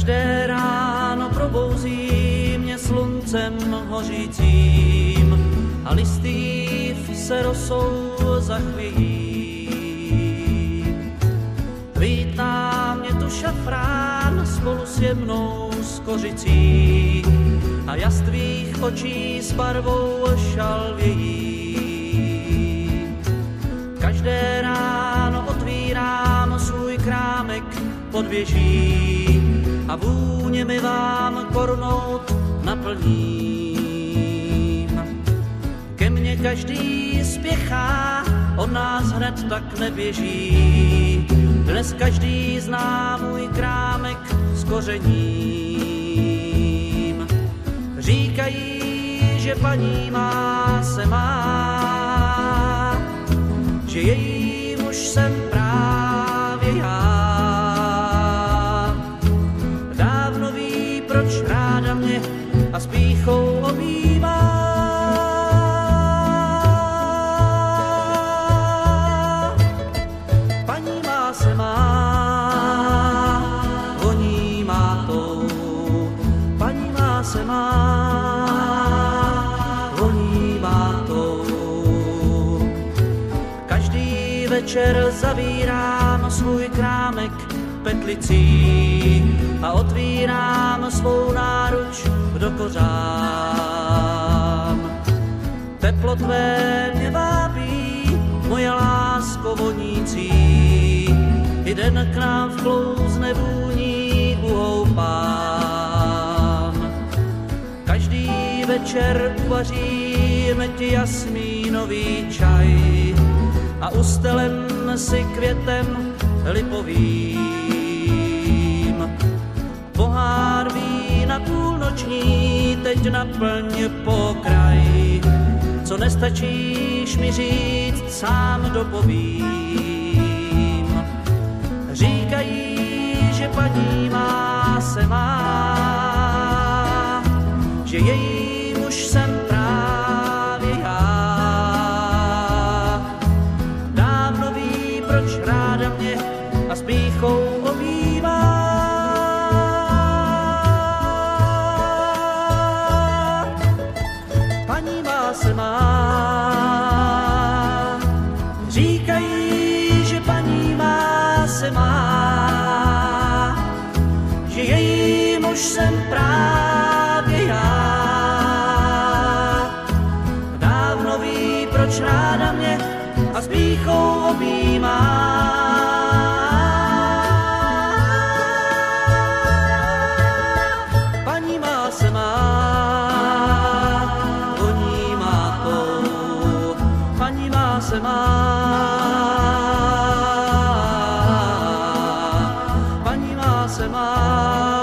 Každé ráno probouzí mě sluncem hořícím a listýv se rosou zachvějí. Vítá mě tu šafrán spolu s jemnou skořicí a jas tvých očí s barvou šalvějí. Každé ráno otvírám svůj krámek pod věží a vůně mi vám kornout naplním. Ke mně každý spěchá, od nás hned tak neběží. Dnes každý zná můj krámek s kořením. Říkají, že paní má se má, že její muž jsem právě já. Dávno ví, proč ráda mě a s pýchou objímá. Paní má se má, voní má tou. Paní má se má, voní má tou. Každý večer zavírám svůj krámek petlicí a otvírám svou náruč do kořán. Teplo tvé mě vábí, moje lásko vonící, i den k nám vklouzne vůní uhoupám. Každý večer uvařím ti jasmínový čaj a ustelem si květem lipovým. Pohár vína půlnoční teď naplň pokraj, co nestačíš mi říct, sám dopovím. Říkají, že paní má se má, že její muž jsem právě já. Dávno ví, proč ráda mě a s pýchou objímá. Paní má se má, říkají, že paní má se má, že její muž jsem právě já. Dávno ví, proč ráda mě a s pýchou objímá. Paní má se má, voní má tou. Paní má se má, paní má se má.